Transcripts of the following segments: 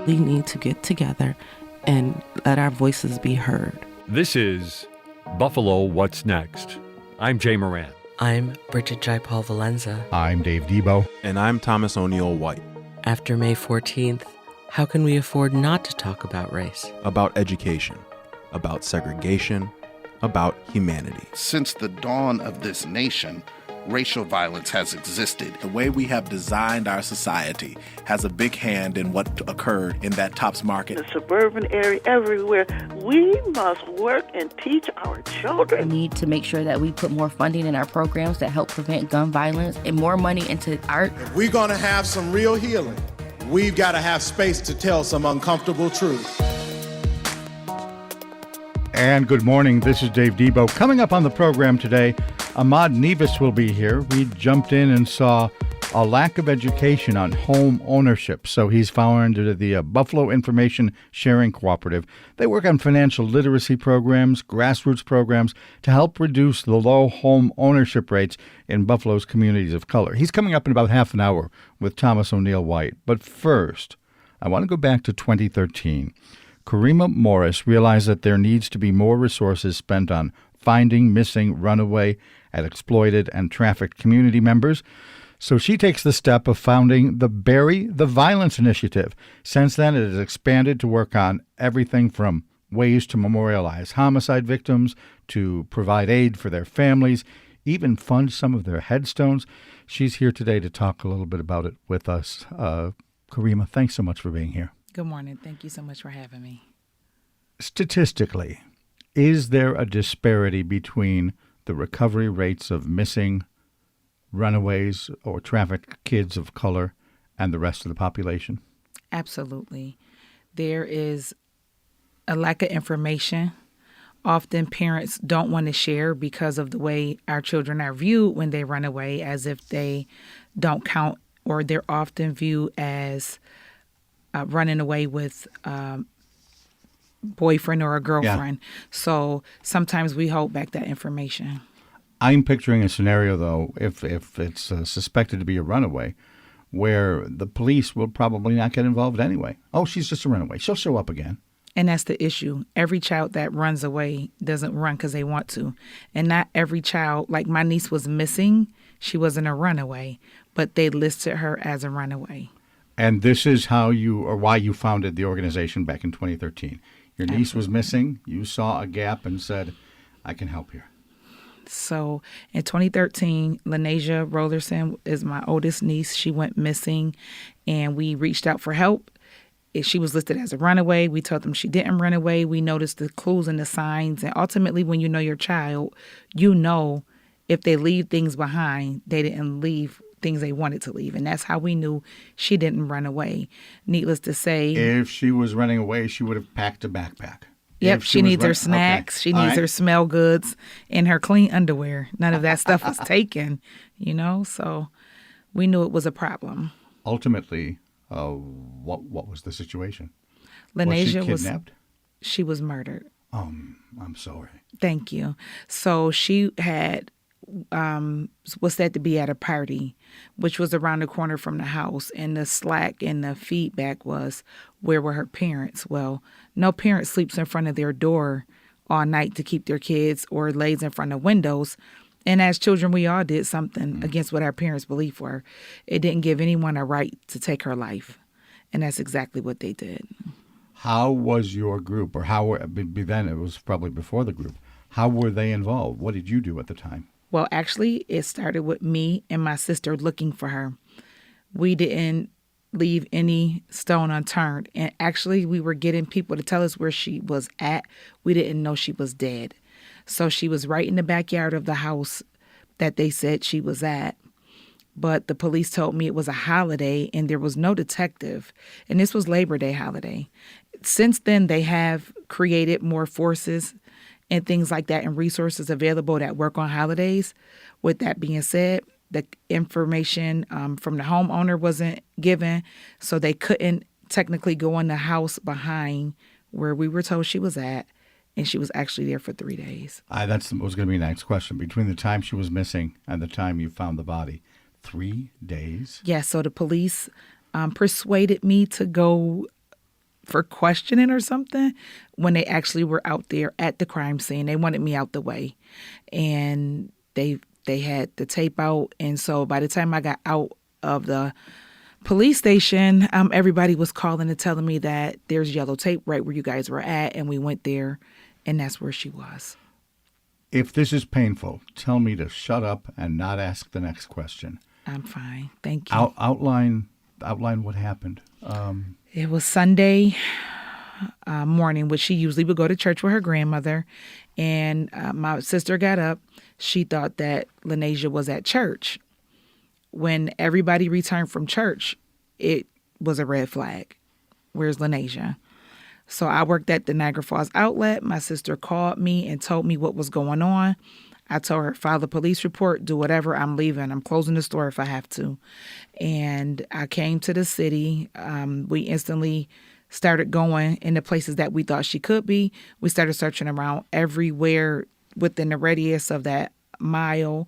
really need to get together and let our voices be heard. This is Buffalo What's Next. I'm Jay Moran. I'm Bridget Jaipal Valenza. I'm Dave Debo. And I'm Thomas O'Neill White. After May 14th, how can we afford not to talk about race? About education, about segregation, about humanity. Since the dawn of this nation, racial violence has existed. The way we have designed our society has a big hand in what occurred in that Tops Market. The suburban area, everywhere. We must work and teach our children. We need to make sure that we put more funding in our programs that help prevent gun violence and more money into art. If we're going to have some real healing, we've got to have space to tell some uncomfortable truth. And good morning, this is Dave Debo. Coming up on the program today, Ahmad Nieves will be here. We jumped in and saw a lack of education on home ownership. So he's founder of the Buffalo Information Sharing Cooperative. They work on financial literacy programs, grassroots programs to help reduce the low home ownership rates in Buffalo's communities of color. He's coming up in about half an hour with Thomas O'Neill White. But first, I want to go back to 2013. Kareema Morris realized that there needs to be more resources spent on finding missing, runaway, and exploited and trafficked community members. So she takes the step of founding the Bury the Violence Initiative. Since then, it has expanded to work on everything from ways to memorialize homicide victims, to provide aid for their families, even fund some of their headstones. She's here today to talk a little bit about it with us. Kareema, thanks so much for being here. Good morning. Thank you so much for having me. Statistically, is there a disparity between the recovery rates of missing, runaways, or trafficked kids of color and the rest of the population? Absolutely. There is a lack of information. Often parents don't want to share because of the way our children are viewed when they run away, as if they don't count, or they're often viewed as running away with boyfriend or a girlfriend. Yeah. So sometimes we hold back that information. I'm picturing a scenario, though, if it's suspected to be a runaway, where the police will probably not get involved anyway. Oh, she's just a runaway. She'll show up again. And that's the issue. Every child that runs away doesn't run because they want to. And not every child, like my niece was missing. She wasn't a runaway, but they listed her as a runaway. And this is how you, or why you founded the organization back in 2013. Your niece was missing. You saw a gap and said, I can help here. So in 2013, Lanasia Rollerson is my oldest niece. She went missing, and we reached out for help. She was listed as a runaway. We told them she didn't run away. We noticed the clues and the signs. And ultimately, when you know your child, you know if they leave things behind, they didn't leave things they wanted to leave. And that's how we knew she didn't run away. Needless to say, if she was running away, she would have packed a backpack. Yep, she needs her snacks. Okay. She needs her smell goods and her clean underwear. None of that stuff was taken, so we knew it was a problem. Ultimately, what was the situation? Lanasia was she kidnapped? She was murdered. I'm sorry. Thank you. So she had was said to be at a party, which was around the corner from the house. And the slack and the feedback was, where were her parents? Well, no parent sleeps in front of their door all night to keep their kids or lays in front of windows. And as children, we all did something against what our parents' beliefs were. It didn't give anyone a right to take her life. And that's exactly what they did. How was your group, or then it was probably before the group, how were they involved? What did you do at the time? Well, actually, it started with me and my sister looking for her. We didn't leave any stone unturned. And actually, we were getting people to tell us where she was at. We didn't know she was dead. So she was right in the backyard of the house that they said she was at. But the police told me it was a holiday and there was no detective. And this was Labor Day holiday. Since then, they have created more forces and things like that and resources available that work on holidays. With that being said, the information from the homeowner wasn't given, so they couldn't technically go in the house behind where we were told she was at, and she was actually there for 3 days. That was going to be the next question. Between the time she was missing and the time you found the body, 3 days? Yeah, so the police persuaded me to go for questioning or something when they actually were out there at the crime scene. They wanted me out the way. And they had the tape out. And so by the time I got out of the police station, everybody was calling and telling me that there's yellow tape right where you guys were at. And we went there, and that's where she was. If this is painful, tell me to shut up and not ask the next question. I'm fine. Thank you. Outline what happened. It was Sunday morning, which she usually would go to church with her grandmother. And my sister got up. She thought that Lenasia was at church. When everybody returned from church, it was a red flag. Where's Lenasia? So I worked at the Niagara Falls outlet. My sister called me and told me what was going on. I told her, file the police report, do whatever, I'm leaving. I'm closing the store if I have to. And I came to the city. We instantly started going in the places that we thought she could be. We started searching around everywhere within the radius of that mile.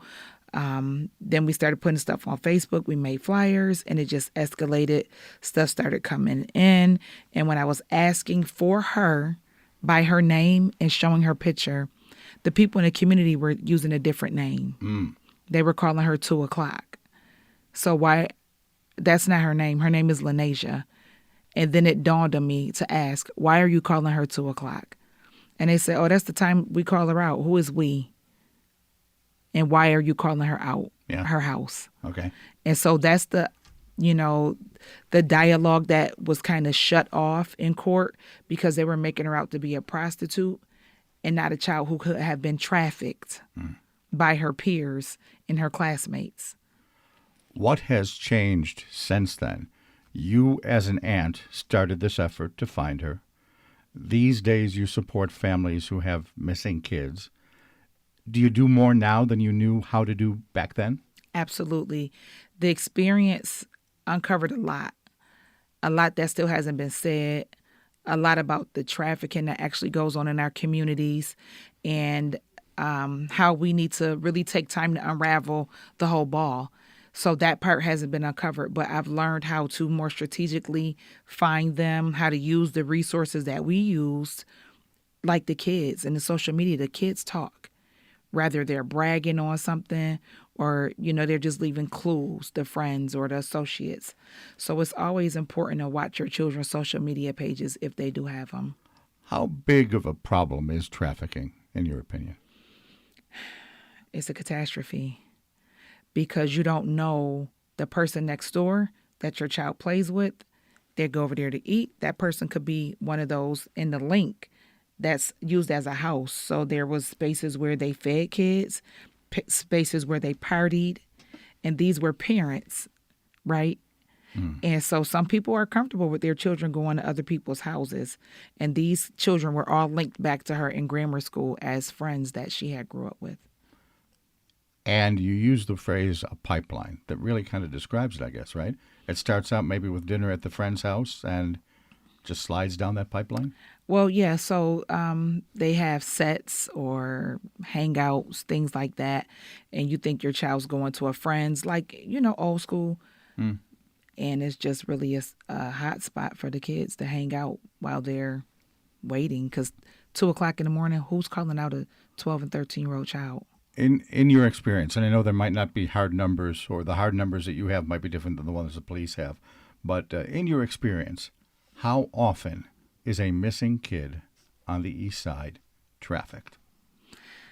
Then we started putting stuff on Facebook. We made flyers, and it just escalated. Stuff started coming in. And when I was asking for her by her name and showing her picture, the people in the community were using a different name. They were calling her 2 o'clock. So why? That's not her name. Her name is Lenasia. And then it dawned on me to ask, why are you calling her 2 o'clock? And they said, oh, that's the time we call her out. Who is we? And why are you calling her out? Yeah. Her house. Okay. And so that's the dialogue that was kind of shut off in court because they were making her out to be a prostitute and not a child who could have been trafficked by her peers and her classmates. What has changed since then? You, as an aunt, started this effort to find her. These days, you support families who have missing kids. Do you do more now than you knew how to do back then? Absolutely. The experience uncovered a lot that still hasn't been said, a lot about the trafficking that actually goes on in our communities, and how we need to really take time to unravel the whole ball. So that part hasn't been uncovered, but I've learned how to more strategically find them, how to use the resources that we used, like the kids and the social media. The kids talk. Whether they're bragging on something or, they're just leaving clues, the friends or the associates. So it's always important to watch your children's social media pages if they do have them. How big of a problem is trafficking, in your opinion? It's a catastrophe because you don't know the person next door that your child plays with. They go over there to eat. That person could be one of those in the link that's used as a house. So there was spaces where they fed kids, spaces where they partied, and these were parents, right? And so some people are comfortable with their children going to other people's houses. And these children were all linked back to her in grammar school as friends that she had grew up with. And you use the phrase a pipeline that really kind of describes it, I guess, right? It starts out maybe with dinner at the friend's house and just slides down that pipeline? Well, yeah. So they have sets or hangouts, things like that. And you think your child's going to a friend's, like, old school. And it's just really a hot spot for the kids to hang out while they're waiting. Because 2 o'clock in the morning, who's calling out a 12 and 13-year-old child? In your experience, and I know there might not be hard numbers, or the hard numbers that you have might be different than the ones the police have, but in your experience, how often is a missing kid on the east side trafficked?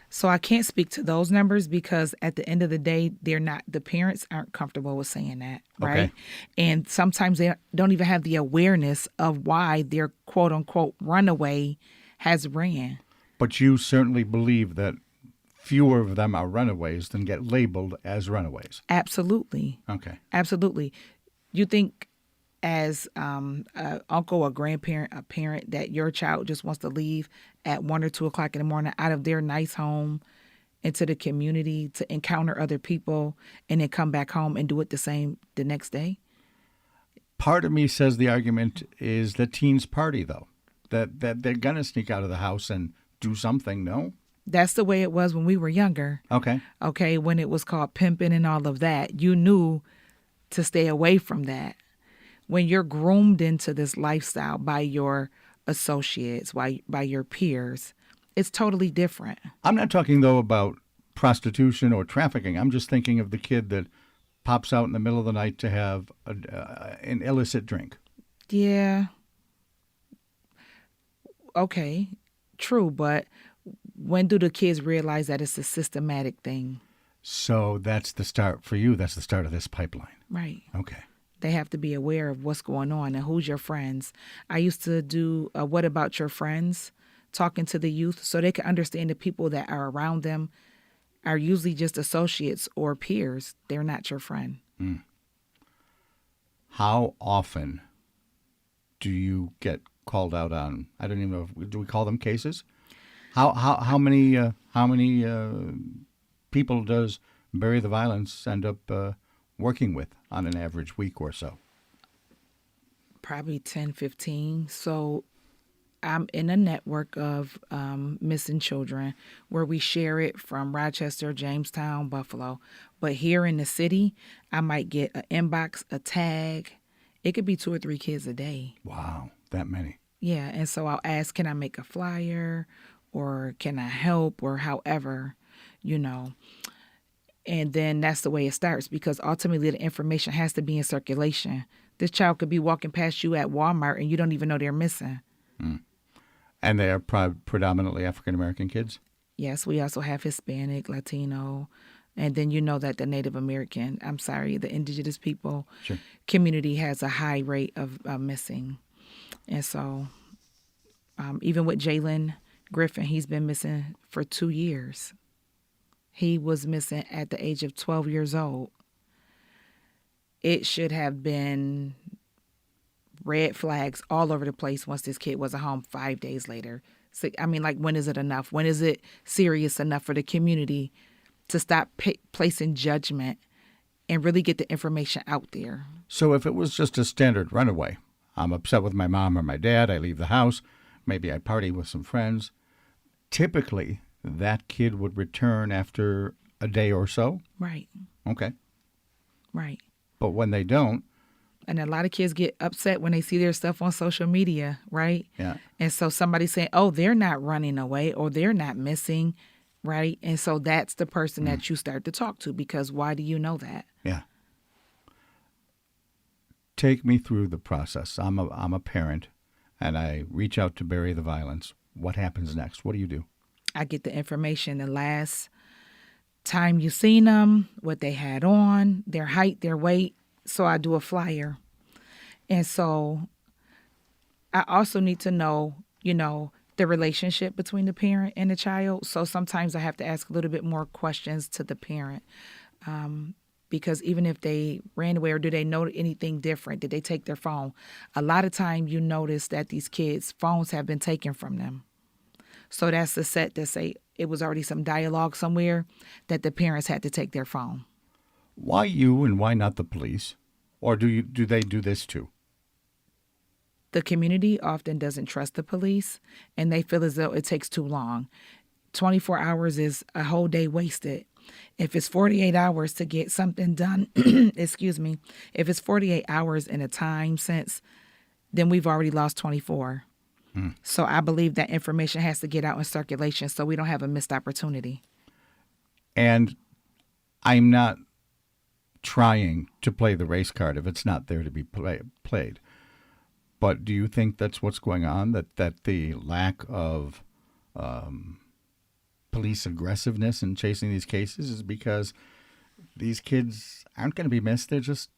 So I can't speak to those numbers because at the end of the day, the parents aren't comfortable with saying that, right? Okay. And sometimes they don't even have the awareness of why their quote unquote runaway has ran. But you certainly believe that fewer of them are runaways than get labeled as runaways. Absolutely. Okay. Absolutely. You think as an uncle, a grandparent, a parent, that your child just wants to leave at 1 or 2 o'clock in the morning out of their nice home into the community to encounter other people and then come back home and do it the same the next day? Part of me says the argument is that teens party, though, that they're going to sneak out of the house and do something, no? That's the way it was when we were younger. Okay. Okay, when it was called pimping and all of that. You knew to stay away from that. when you're groomed into this lifestyle by your associates, by your peers, it's totally different. I'm not talking, though, about prostitution or trafficking. I'm just thinking of the kid that pops out in the middle of the night to have an illicit drink. Yeah. Okay, true, but when do the kids realize that it's a systematic thing? So that's the start for you. That's the start of this pipeline. Right. Okay. They have to be aware of what's going on and who's your friends. I used to do What About Your Friends, talking to the youth so they can understand the people that are around them are usually just associates or peers. They're not your friend. Mm. How often do you get called out on? I don't even know. Do we call them cases? How many people does Bury the Violence end up working with on an average week or so? Probably 10, 15. So I'm in a network of missing children where we share it from Rochester, Jamestown, Buffalo. But here in the city, I might get an inbox, a tag. It could be 2 or 3 kids a day. Wow, that many. Yeah, and so I'll ask, can I make a flyer or can I help or however, And then that's the way it starts because ultimately the information has to be in circulation. This child could be walking past you at Walmart and you don't even know they're missing. Mm. And they are predominantly African-American kids? Yes, we also have Hispanic, Latino, and then you know that the Native American, the indigenous people community has a high rate of missing. And so even with Jalen Griffin, he's been missing for 2 years. He was missing at the age of 12 years old. It should have been red flags all over the place once this kid was at home 5 days later. So, when is it enough? When is it serious enough for the community to stop placing judgment and really get the information out there? So if it was just a standard runaway, I'm upset with my mom or my dad, I leave the house, maybe I party with some friends, typically that kid would return after a day or so? Right. Okay. Right. But when they don't, and a lot of kids get upset when they see their stuff on social media, right? Yeah. And so somebody's saying, oh, they're not running away or they're not missing, right? And so that's the person that you start to talk to because why do you know that? Yeah. Take me through the process. I'm a parent, and I reach out to Bury the Violence. What happens next? What do you do? I get the information the last time you seen them, what they had on, their height, their weight. So I do a flyer. And so I also need to know, the relationship between the parent and the child. So sometimes I have to ask a little bit more questions to the parent. Because even if they ran away or do they know anything different, did they take their phone? A lot of time you notice that these kids' phones have been taken from them. So that's the set that say it was already some dialogue somewhere that the parents had to take their phone. Why you and why not the police? Or do they do this too? The community often doesn't trust the police, and they feel as though it takes too long. 24 hours is a whole day wasted. If it's 48 hours to get something done, excuse me, if it's 48 hours in a time sense, then we've already lost 24. So I believe that information has to get out in circulation so we don't have a missed opportunity. And I'm not trying to play the race card if it's not there to be played. But do you think that's what's going on, that the lack of police aggressiveness in chasing these cases is because these kids aren't going to be missed? They're just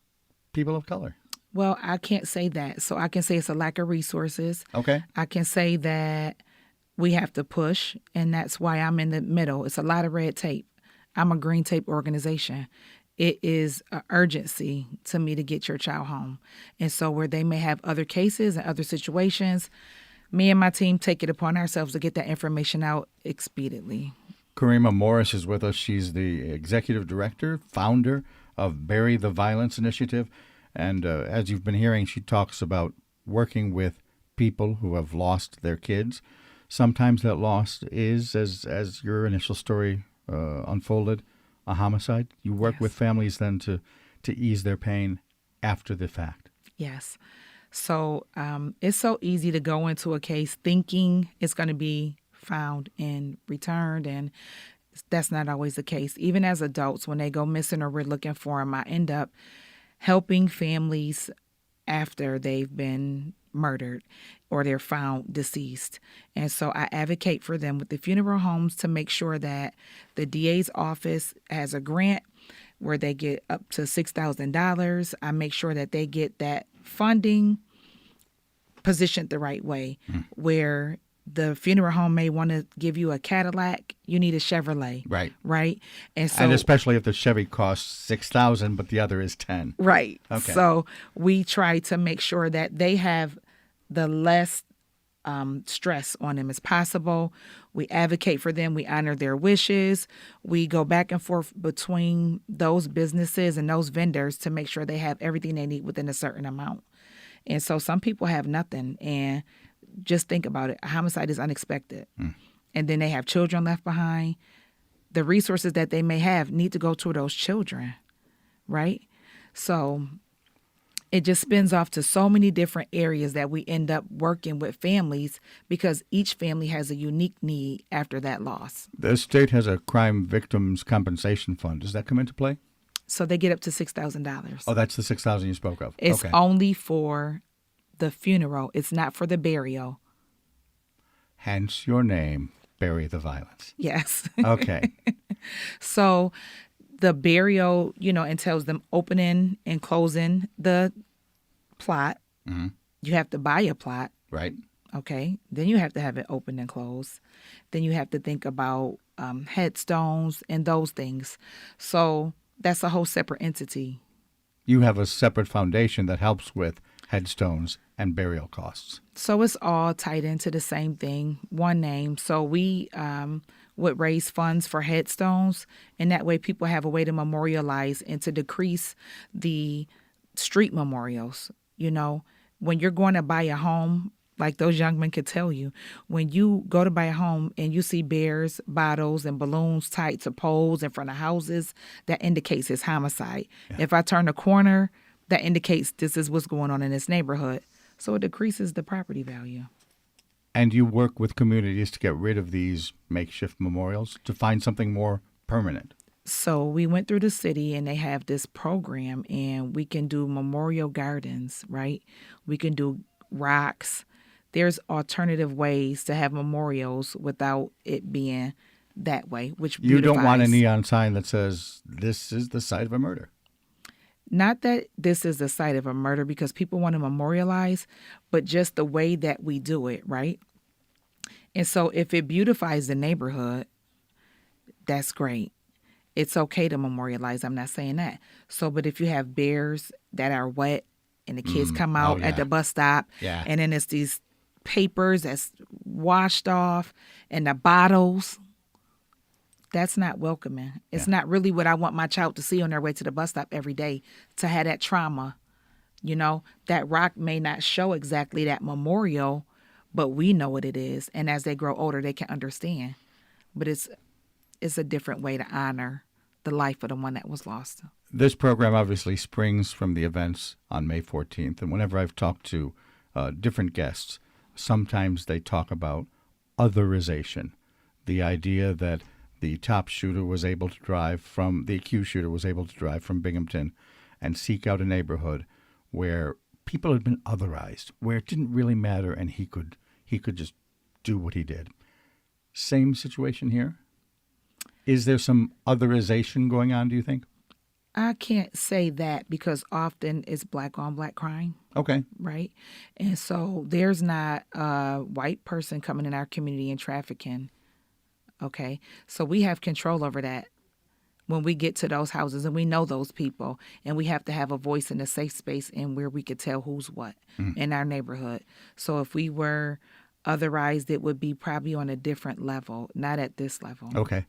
people of color. Well, I can't say that. So I can say it's a lack of resources. Okay. I can say that we have to push, and that's why I'm in the middle. It's a lot of red tape. I'm a green tape organization. It is an urgency to me to get your child home. And so where they may have other cases and other situations, me and my team take it upon ourselves to get that information out expediently. Kareema Morris is with us. She's the executive director, founder of Bury the Violence Initiative. And as you've been hearing, she talks about working with people who have lost their kids. Sometimes that loss is, as your initial story unfolded, a homicide. You work with families then to ease their pain after the fact. Yes. So it's so easy to go into a case thinking it's going to be found and returned, and that's not always the case. Even as adults, when they go missing or we're looking for them, I end up helping families after they've been murdered or they're found deceased. And so I advocate for them with the funeral homes to make sure that the DA's office has a grant where they get up to $6,000. I make sure that they get that funding positioned the right way, where the funeral home may want to give you a Cadillac, you need a Chevrolet. Right. Right. And so, and especially if the Chevy costs $6,000, but the other is $10,000. Right. Okay. So we try to make sure that they have the less stress on them as possible. We advocate for them. We honor their wishes. We go back and forth between those businesses and those vendors to make sure they have everything they need within a certain amount. And so some people have nothing, and just think about it. A homicide is unexpected. And then they have children left behind. The resources that they may have need to go to those children, right? So it just spins off to so many different areas that we end up working with families because each family has a unique need after that loss. The state has a crime victims compensation fund. Does that come into play? So they get up to $6,000. Oh, that's the $6,000 you spoke of. It's okay. only for the funeral. It's not for the burial. Hence your name, Bury the Violence. Yes. Okay. So the burial, entails them opening and closing the plot. Mm-hmm. You have to buy a plot. Right. Okay. Then you have to have it open and closed. Then you have to think about headstones and those things. So that's a whole separate entity. You have a separate foundation that helps with headstones and burial costs. So it's all tied into the same thing, one name. So we would raise funds for headstones, and that way people have a way to memorialize and to decrease the street memorials. When you're going to buy a home, like those young men could tell you, when you go to buy a home and you see bears, bottles, and balloons tied to poles in front of houses, that indicates it's homicide. Yeah. If I turn a corner, that indicates this is what's going on in this neighborhood. So it decreases the property value. And you work with communities to get rid of these makeshift memorials to find something more permanent. So we went through the city and they have this program, and we can do memorial gardens, right? We can do rocks. There's alternative ways to have memorials without it being that way, which beautifies. You don't want a neon sign that says, this is the site of a murder. Not that this is the site of a murder, because people want to memorialize, but just the way that we do it, right? And so if it beautifies the neighborhood, that's great. It's okay to memorialize. I'm not saying that. So, but if you have bears that are wet and the kids come out at the bus stop, and then it's these papers that's washed off and the bottles, that's not welcoming. It's not really what I want my child to see on their way to the bus stop every day, to have that trauma. That rock may not show exactly that memorial, but we know what it is. And as they grow older, they can understand. But it's a different way to honor the life of the one that was lost. This program obviously springs from the events on May 14th. And whenever I've talked to different guests, sometimes they talk about otherization, the idea that the top shooter was able to the accused shooter was able to drive from Binghamton and seek out a neighborhood where people had been otherized, where it didn't really matter and he could just do what he did. Same situation here? Is there some otherization going on, do you think? I can't say that, because often it's black on black crime. Okay. Right? And so there's not a white person coming in our community and trafficking. Okay? So we have control over that when we get to those houses, and we know those people, and we have to have a voice in a safe space and where we could tell who's what in our neighborhood. So if we were otherized, it would be probably on a different level, not at this level. Okay.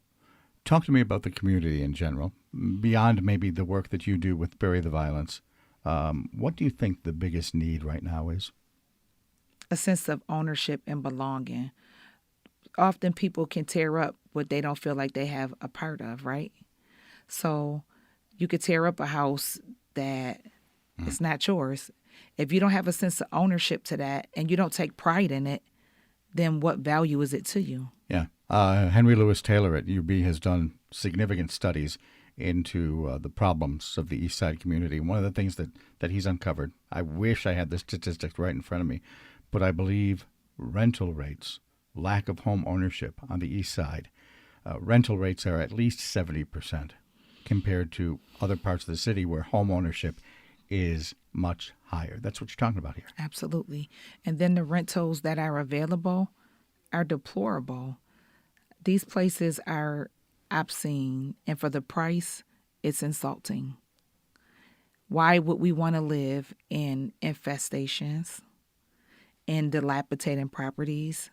Talk to me about the community in general, beyond maybe the work that you do with Bury the Violence. What do you think the biggest need right now is? A sense of ownership and belonging. Often people can tear up what they don't feel like they have a part of, right? So you could tear up a house that it's not yours. If you don't have a sense of ownership to that and you don't take pride in it, then what value is it to you? Yeah. Henry Louis Taylor at UB has done significant studies into the problems of the East Side community. One of the things that he's uncovered, I wish I had the statistics right in front of me, but I believe rental rates, lack of home ownership on the East Side, rental rates are at least 70% compared to other parts of the city where home ownership is much higher. That's what you're talking about here. Absolutely. And then the rentals that are available are deplorable. These places are obscene, and for the price, it's insulting. Why would we want to live in infestations, in dilapidating properties?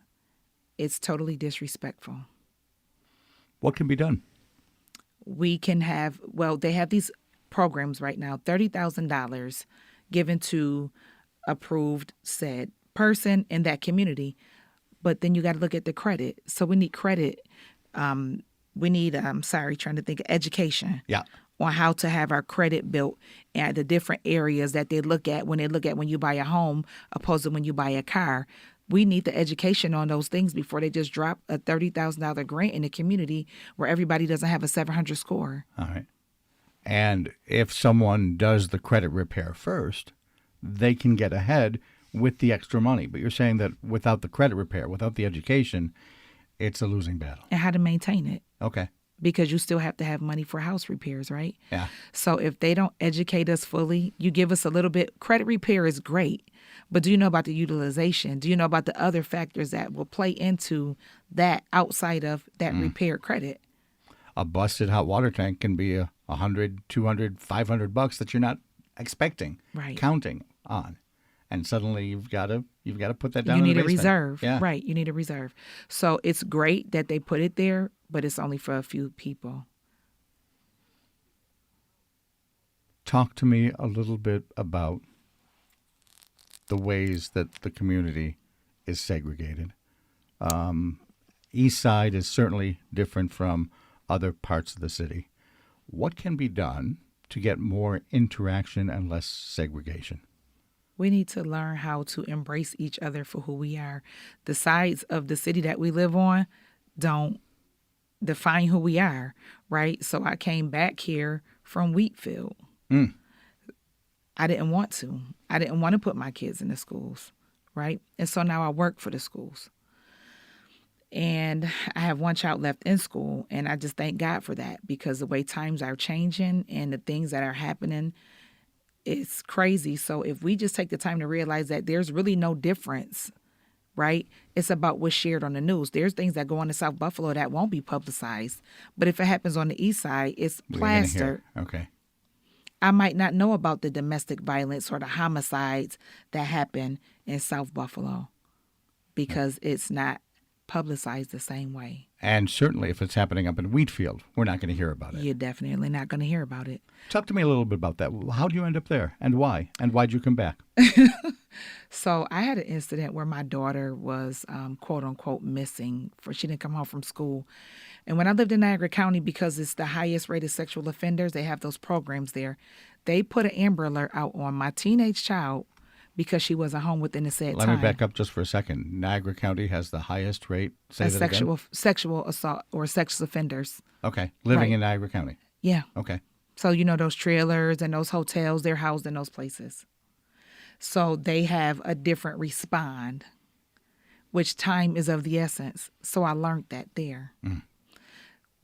It's totally disrespectful. What can be done? We can have, they have these programs right now, $30,000 given to approved said person in that community. But then you got to look at the credit. So we need credit. We need, trying to think of education. Yeah. On how to have our credit built at the different areas that they look at when you buy a home opposed to when you buy a car. We need the education on those things before they just drop a $30,000 grant in a community where everybody doesn't have a 700 score. All right. And if someone does the credit repair first, they can get ahead with the extra money. But you're saying that without the credit repair, without the education, it's a losing battle. And how to maintain it. Okay. Because you still have to have money for house repairs, right? Yeah. So if they don't educate us fully, you give us a little bit. Credit repair is great, but do you know about the utilization? Do you know about the other factors that will play into that outside of that repaired credit? A busted hot water tank can be $100, $200, $500 that you're not expecting, right, counting on. And suddenly you've got to put that down. You in need the a basement. reserve, yeah. Right? You need a reserve. So it's great that they put it there, but it's only for a few people. Talk to me a little bit about the ways that the community is segregated. East Side is certainly different from other parts of the city. What can be done to get more interaction and less segregation? We need to learn how to embrace each other for who we are. The sides of the city that we live on don't define who we are, right? So I came back here from Wheatfield. I didn't want to. I didn't want to put my kids in the schools, right? And so now I work for the schools. And I have one child left in school, and I just thank God for that, because the way times are changing and the things that are happening, it's crazy. So if we just take the time to realize that there's really no difference, right? It's about what's shared on the news. There's things that go on in South Buffalo that won't be publicized. But if it happens on the East Side, it's plastered. Okay. I might not know about the domestic violence or the homicides that happen in South Buffalo because it's not publicized the same way. And certainly if it's happening up in Wheatfield, we're not going to hear about it. You're definitely not going to hear about it. Talk to me a little bit about that. How did you end up there, and why? And why'd you come back? So I had an incident where my daughter was, quote unquote, missing. She didn't come home from school. And when I lived in Niagara County, because it's the highest rated sexual offenders, they have those programs there. They put an Amber Alert out on my teenage child because she wasn't home within the said time. Let me back up just for a second. Niagara County has the highest rate. Say that again. Sexual assault or sex offenders. Okay. Living Right. in Niagara County. Yeah. Okay. So, those trailers and those hotels, they're housed in those places. So they have a different respond, which time is of the essence. So I learned that there.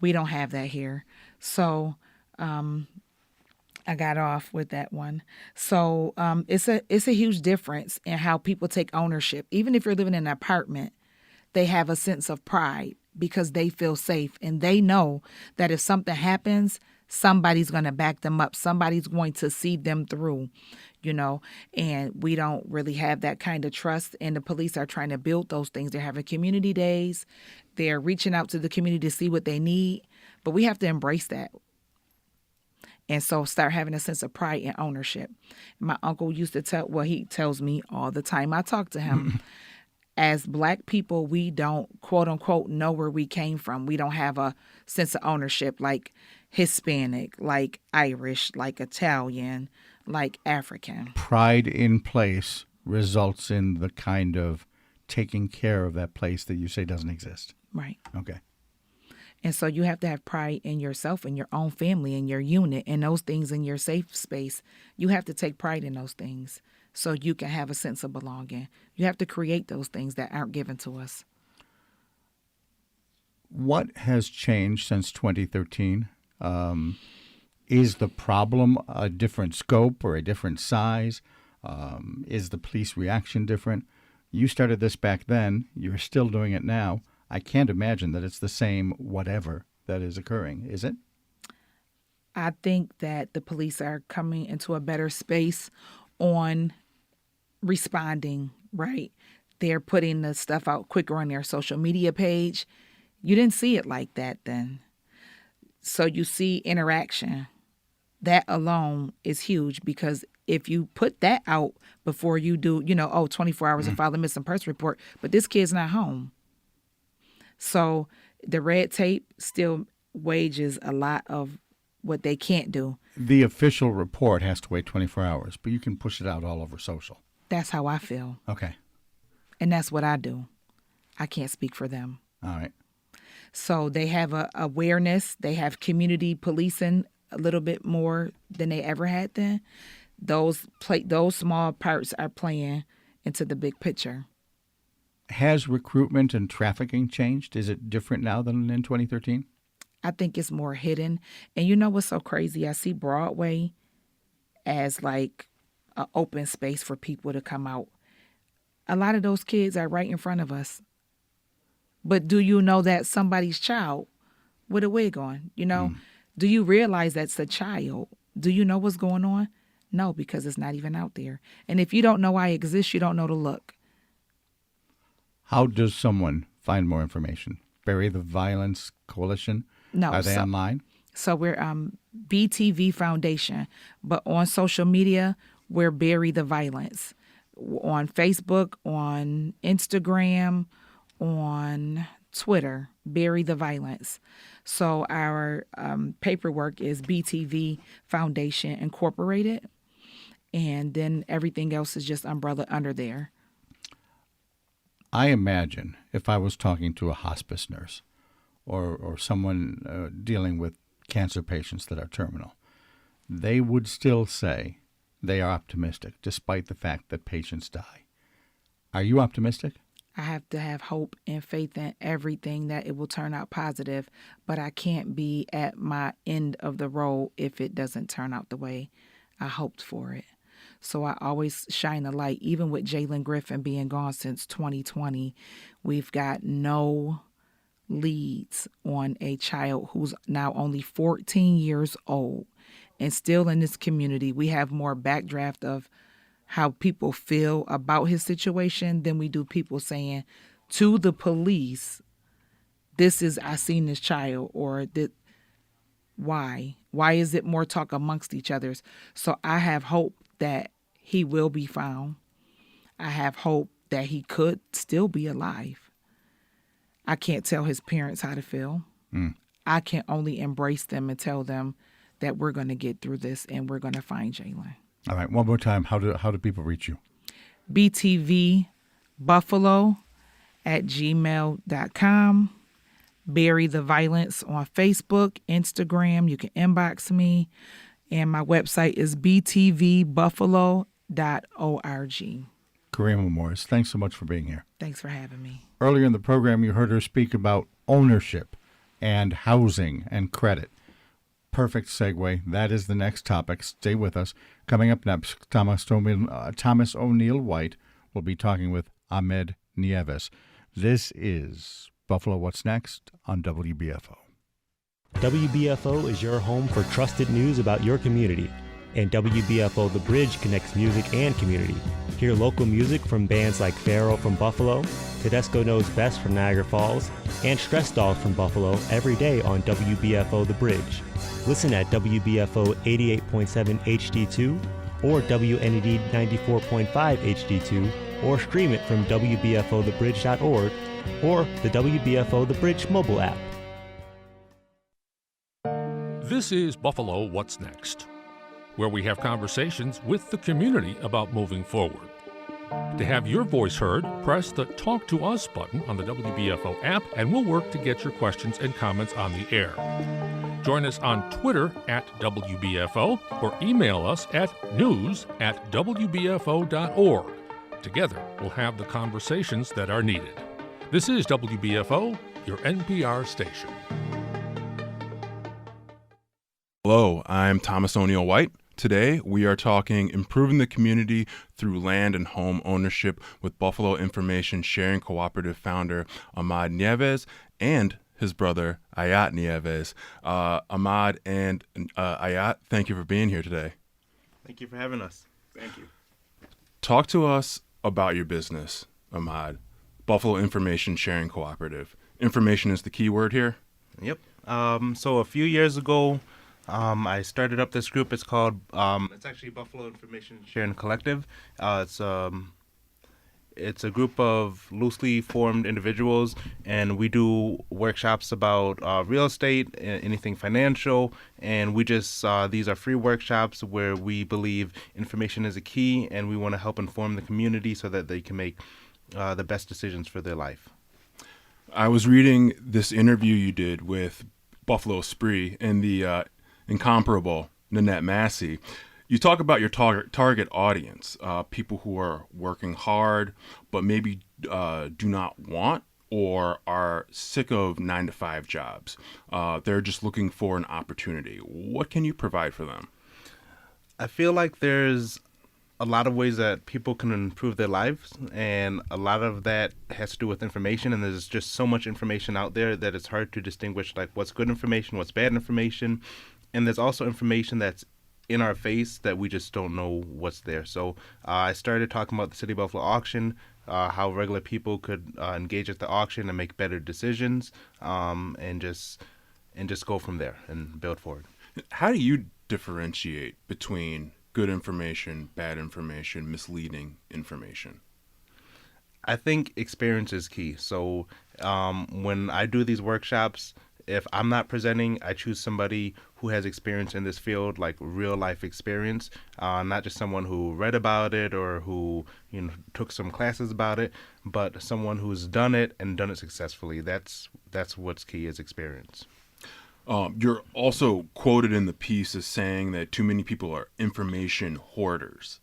We don't have that here. So I got off with that one. So it's a huge difference in how people take ownership. Even if you're living in an apartment, they have a sense of pride because they feel safe and they know that if something happens, somebody's going to back them up. Somebody's going to see them through, and we don't really have that kind of trust. And the police are trying to build those things. They're having community days. They're reaching out to the community to see what they need. But we have to embrace that. And so start having a sense of pride and ownership. My uncle used to he tells me all the time I talk to him, as Black people, we don't, quote unquote, know where we came from. We don't have a sense of ownership like Hispanic, like Irish, like Italian, like African. Pride in place results in the kind of taking care of that place that you say doesn't exist. Right. Okay. And so you have to have pride in yourself and your own family and your unit and those things in your safe space. You have to take pride in those things so you can have a sense of belonging. You have to create those things that aren't given to us. What has changed since 2013? Is the problem a different scope or a different size? Is the police reaction different? You started this back then. You're still doing it now. I can't imagine that it's the same whatever that is occurring, is it? I think that the police are coming into a better space on responding, right? They're putting the stuff out quicker on their social media page. You didn't see it like that then. So you see interaction. That alone is huge, because if you put that out before you do, 24 hours to file a missing person report, but this kid's not home. So the red tape still wages a lot of what they can't do. The official report has to wait 24 hours, but you can push it out all over social. That's how I feel. Okay. And that's what I do. I can't speak for them. All right. So they have a awareness. They have community policing a little bit more than they ever had then. Those small parts are playing into the big picture. Has recruitment and trafficking changed? Is it different now than in 2013? I think it's more hidden. And you know what's so crazy? I see Broadway as like an open space for people to come out. A lot of those kids are right in front of us. But do you know that somebody's child with a wig on? Do you realize that's a child? Do you know what's going on? No, because it's not even out there. And if you don't know I exist, you don't know to look. How does someone find more information? Bury the Violence Coalition? No. Are they online? So we're BTV Foundation. But on social media, we're Bury the Violence. On Facebook, on Instagram, on Twitter, Bury the Violence. So our paperwork is BTV Foundation Incorporated. And then everything else is just umbrella under there. I imagine if I was talking to a hospice nurse or someone dealing with cancer patients that are terminal, they would still say they are optimistic despite the fact that patients die. Are you optimistic? I have to have hope and faith in everything that it will turn out positive, but I can't be at my end of the road if it doesn't turn out the way I hoped for it. So I always shine a light. Even with Jalen Griffin being gone since 2020, we've got no leads on a child who's now only 14 years old and still in this community. We have more backdraft of how people feel about his situation than we do people saying to the police, I seen this child, or why? Why is it more talk amongst each others? So I have hope that he will be found. I have hope that he could still be alive. I can't tell his parents how to feel. I can only embrace them and tell them that we're going to get through this and we're going to find Jalen. All right, one more time. How do people reach you? btvbuffalo@gmail.com. Bury the Violence on Facebook, Instagram. You can inbox me. And my website is btvbuffalo.org. Kareema Morris, thanks so much for being here. Thanks for having me. Earlier in the program, you heard her speak about ownership and housing and credit. Perfect segue. That is the next topic. Stay with us. Coming up next, Thomas O'Neill White will be talking with Ahmad Nieves. This is Buffalo What's Next on WBFO. WBFO is your home for trusted news about your community. And WBFO The Bridge connects music and community. Hear local music from bands like Pharaoh from Buffalo, Tedesco Knows Best from Niagara Falls, and Stress Dolls from Buffalo every day on WBFO The Bridge. Listen at WBFO 88.7 HD2 or WNED 94.5 HD2, or stream it from WBFOthebridge.org or the WBFO The Bridge mobile app. This is Buffalo What's Next. where we have conversations with the community about moving forward. To have your voice heard, press the Talk to Us button on the WBFO app, and we'll work to get your questions and comments on the air. Join us on Twitter at WBFO or email us at news@wbfo.org. Together, we'll have the conversations that are needed. This is WBFO, your NPR station. Hello, I'm Thomas O'Neill White. Today, we are talking improving the community through land and home ownership with Buffalo Information Sharing Cooperative founder Ahmad Nieves and his brother Ayat Nieves. Ahmad and Ayat, thank you for being here today. Thank you for having us. Thank you. Talk to us about your business, Ahmad. Buffalo Information Sharing Cooperative. Information is the key word here? Yep. So a few years ago, I started up this group. It's called, it's actually Buffalo Information Sharing Collective. It's a group of loosely formed individuals, and we do workshops about real estate, anything financial, and we just, these are free workshops where we believe information is a key, and we want to help inform the community so that they can make the best decisions for their life. I was reading this interview you did with Buffalo Spree and the incomparable Nanette Massey. You talk about your target audience, people who are working hard but maybe do not want or are sick of 9-to-5 jobs. They're just looking for an opportunity. What can you provide for them? I feel like there's a lot of ways that people can improve their lives, and a lot of that has to do with information, and there's just so much information out there that it's hard to distinguish like what's good information, what's bad information. And there's also information that's in our face that we just don't know what's there. So I started talking about the City of Buffalo auction, how regular people could engage at the auction and make better decisions, and just go from there and build forward. How do you differentiate between good information, bad information, misleading information? I think experience is key. So when I do these workshops, if I'm not presenting, I choose somebody who has experience in this field, like real life experience, not just someone who read about it or who took some classes about it, but someone who's done it and done it successfully. That's what's key, is experience. You're also quoted in the piece as saying that too many people are information hoarders.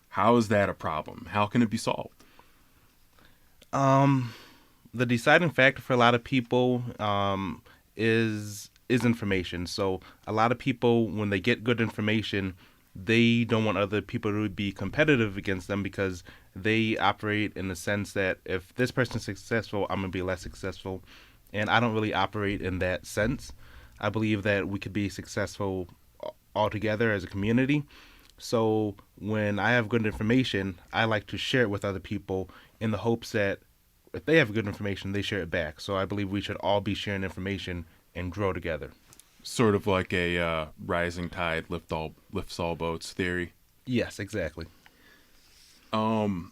How is that a problem? How can it be solved? The deciding factor for a lot of people is information. So a lot of people, when they get good information, they don't want other people to be competitive against them because they operate in the sense that if this person's successful, I'm going to be less successful. And I don't really operate in that sense. I believe that we could be successful all together as a community. So when I have good information, I like to share it with other people in the hopes that if they have good information, they share it back. So I believe we should all be sharing information and grow together. Sort of like a rising tide lifts all boats theory. Yes, exactly. Again,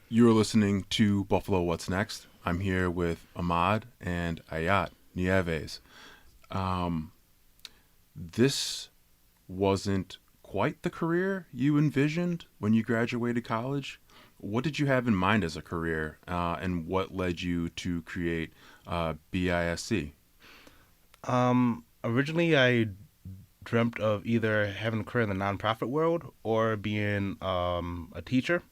you're listening to Buffalo What's Next. I'm here with Ahmad and Ayat Nieves. This wasn't quite the career you envisioned when you graduated college. What did you have in mind as a career, and what led you to create BISC? Originally, I dreamt of either having a career in the nonprofit world or being a teacher.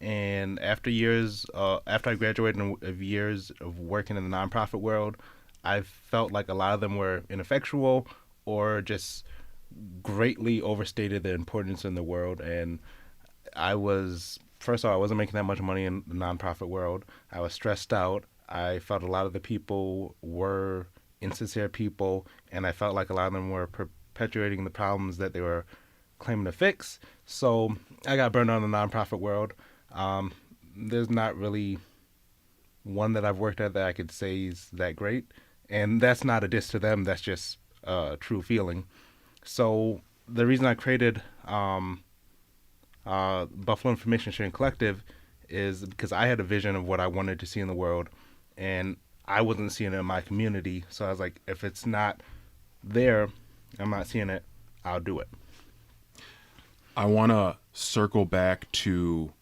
And after I graduated of years of working in the nonprofit world, I felt like a lot of them were ineffectual or just greatly overstated their importance in the world. And first of all, I wasn't making that much money in the nonprofit world. I was stressed out. I felt a lot of the people were insincere people, and I felt like a lot of them were perpetuating the problems that they were claiming to fix. So I got burned out in the nonprofit world. There's not really one that I've worked at that I could say is that great. And that's not a diss to them. That's just a true feeling. So the reason I created Buffalo Information Sharing Collective is because I had a vision of what I wanted to see in the world, and I wasn't seeing it in my community. So I was like, if it's not there, I'm not seeing it. I'll do it. I want to circle back to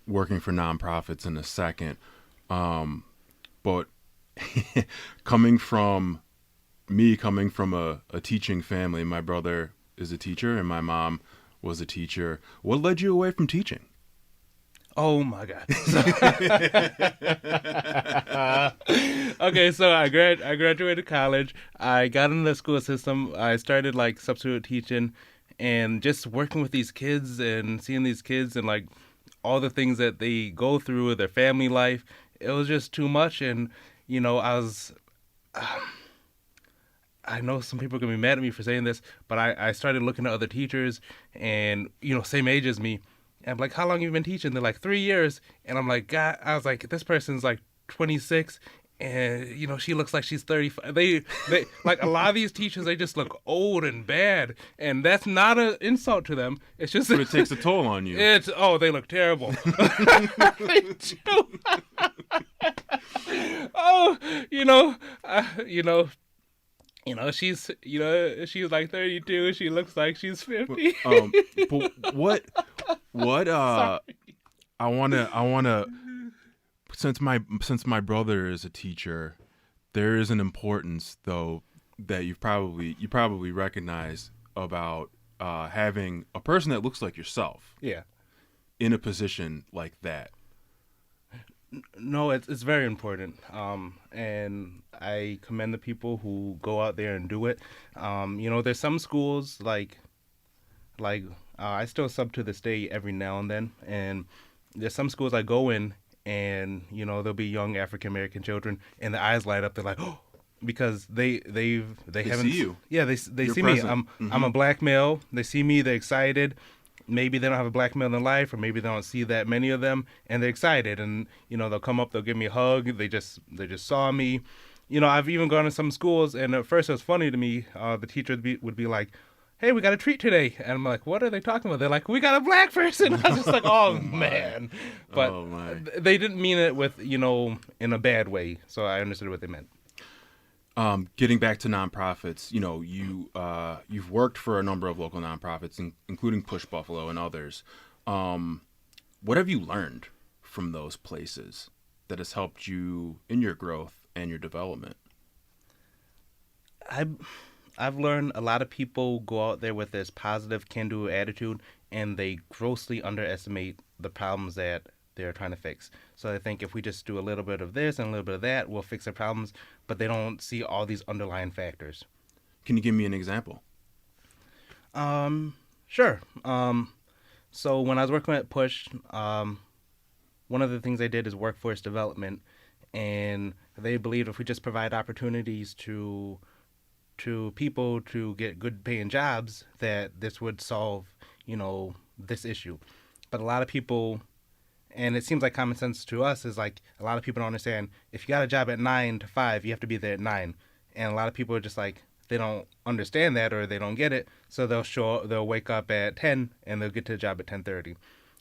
working for nonprofits in a second. But coming from a teaching family, my brother is a teacher and my mom was a teacher. What led you away from teaching? Oh my God. Okay, so I graduated college. I got into the school system. I started like substitute teaching and just working with these kids and seeing these kids and like all the things that they go through with their family life. It was just too much. And, you know, I know some people are going to be mad at me for saying this, but I started looking at other teachers and, you know, same age as me. And I'm like, how long have you been teaching? They're like 3 years. And I'm like, God, I was like, this person's like 26 and, you know, she looks like she's 35. They like a lot of these teachers, they just look old and bad. And that's not an insult to them. It's just. But it takes a toll on you. They look terrible. They do. Oh, she's like 32. She looks like she's 50. But what I wanna since my brother is a teacher, there is an importance though that you probably recognize about having a person that looks like yourself. Yeah. In a position like that. No, it's very important, and I commend the people who go out there and do it. There's some schools like I still sub to this day every now and then, and there's some schools I go in, and there'll be young African American children, and their eyes light up. They're like, oh, because they haven't see you. Yeah, they see present. me. I'm a black male. They see me. They're excited. Maybe they don't have a black male in their life, or maybe they don't see that many of them, and they're excited. And they'll come up, they'll give me a hug. They just saw me. I've even gone to some schools, and at first it was funny to me. The teacher would be like, "Hey, we got a treat today," and I'm like, "What are they talking about?" They're like, "We got a black person." I was just like, "Oh man!" But they didn't mean it with in a bad way, so I understood what they meant. Getting back to nonprofits, you've worked for a number of local nonprofits, including Push Buffalo and others. What have you learned from those places that has helped you in your growth and your development? I've learned a lot of people go out there with this positive can-do attitude, and they grossly underestimate the problems that they're trying to fix. So I think if we just do a little bit of this and a little bit of that, we'll fix the problems, but they don't see all these underlying factors. Can you give me an example? Sure. So when I was working at Push, one of the things I did is workforce development, and they believed if we just provide opportunities to people to get good paying jobs, that this would solve, this issue. But a lot of people, and it seems like common sense to us, is like a lot of people don't understand, if you got a job at 9 to 5, you have to be there at 9. And a lot of people are just like, they don't understand that, or they don't get it. So they'll wake up at 10 and they'll get to the job at 10:30.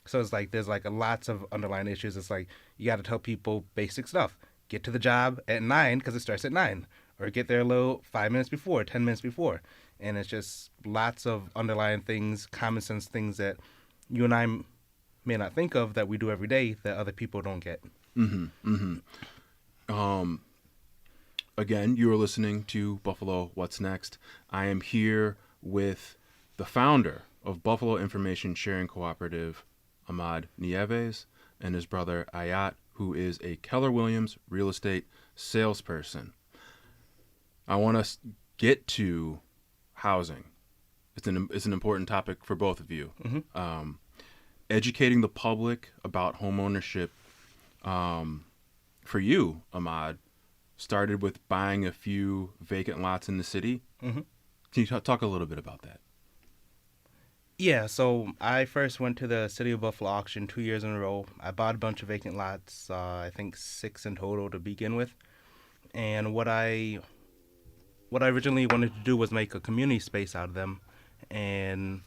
So it's like, there's like lots of underlying issues. It's like, you got to tell people basic stuff. Get to the job at 9 because it starts at 9, or get there a little 5 minutes before, 10 minutes before. And it's just lots of underlying things, common sense things that you and I may not think of that we do every day that other people don't get. Again, you are listening to Buffalo What's Next. I am here with the founder of Buffalo Information Sharing Cooperative, Ahmad Nieves, and his brother Ayat, who is a Keller Williams real estate salesperson. I want to get to housing. It's an important topic for both of you. Educating the public about homeownership, for you, Ahmad, started with buying a few vacant lots in the city. Can you talk a little bit about that? Yeah, so I first went to the City of Buffalo auction 2 years in a row. I bought a bunch of vacant lots, I think 6 in total to begin with. And what I originally wanted to do was make a community space out of them. And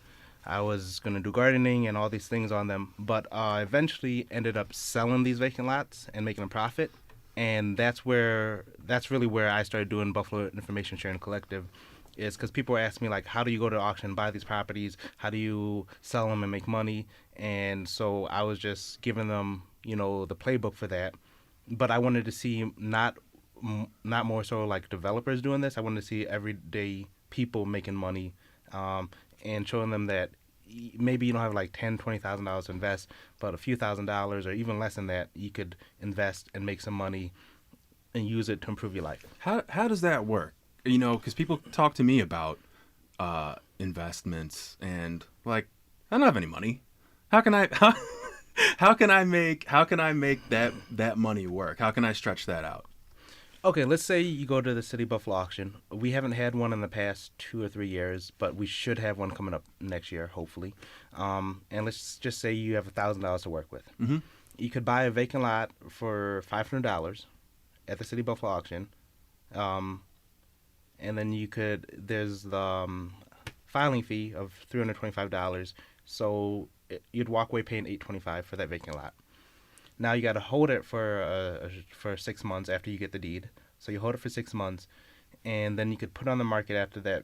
I was going to do gardening and all these things on them, but eventually ended up selling these vacant lots and making a profit. And that's really where I started doing Buffalo Information Sharing Collective. is because people ask me, like, how do you go to auction and buy these properties? How do you sell them and make money? And so I was just giving them, the playbook for that. But I wanted to see not more so like developers doing this. I wanted to see everyday people making money, and showing them that maybe you don't have like $10,000-$20,000 to invest, but a few $1,000s or even less than that, you could invest and make some money and use it to improve your life. How does that work? Because people talk to me about investments, and like, I don't have any money. How can I make that money work? How can I stretch that out? Okay, let's say you go to the City Buffalo auction. We haven't had one in the past 2 or 3 years, but we should have one coming up next year, hopefully. And let's just say you have $1,000 to work with. Mm-hmm. You could buy a vacant lot for $500 at the City Buffalo auction. And then there's the filing fee of $325. So you'd walk away paying $825 for that vacant lot. Now you got to hold it for 6 months after you get the deed. So you hold it for 6 months, and then you could put it on the market after that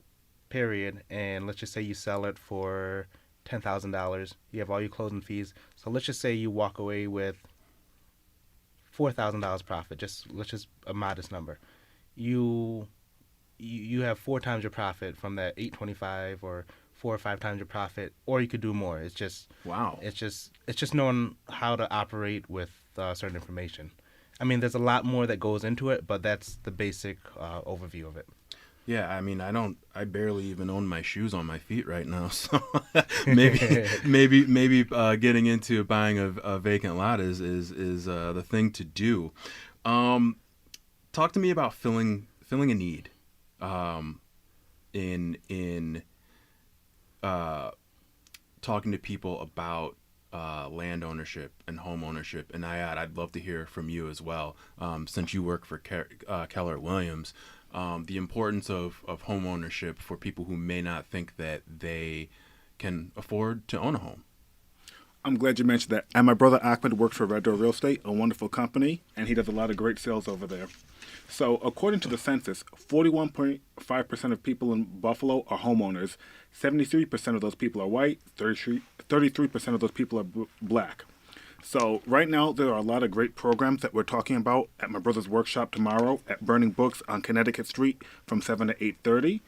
period. And let's just say you sell it for $10,000. You have all your closing fees. So let's just say you walk away with $4,000 profit. Let's just a modest number. You have 4 times your profit from that $825, or 4 or 5 times your profit, or you could do more. It's just wow. It's just knowing how to operate with certain information. I mean, there's a lot more that goes into it, but that's the basic overview of it. Yeah, I mean, I barely even own my shoes on my feet right now, so maybe getting into buying a vacant lot is the thing to do. Talk to me about filling a need, in talking to people about land ownership and home ownership. And I'd love to hear from you as well, since you work for Keller Williams. The importance of home ownership for people who may not think that they can afford to own a home. I'm glad you mentioned that. And my brother Ahmad works for Red Door Real Estate, a wonderful company, and he does a lot of great sales over there. So according to the census, 41.5% of people in Buffalo are homeowners. 73% of those people are white. 33% of those people are black. So right now, there are a lot of great programs that we're talking about at my brother's workshop tomorrow at Burning Books on Connecticut Street from 7 to 8:30.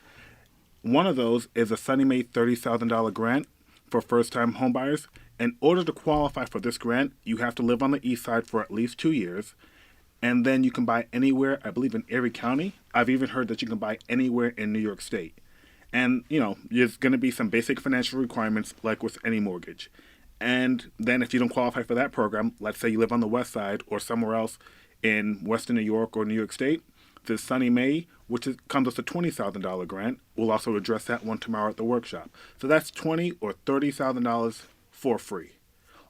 One of those is a Sunny Mae $30,000 grant for first-time homebuyers. In order to qualify for this grant, you have to live on the east side for at least 2 years. And then you can buy anywhere, I believe in Erie County. I've even heard that you can buy anywhere in New York State. And, there's going to be some basic financial requirements like with any mortgage. And then if you don't qualify for that program, let's say you live on the west side or somewhere else in Western New York or New York State, the Sunny Mae, which comes with a $20,000 grant, we'll also address that one tomorrow at the workshop. So that's $20,000 or $30,000 for free.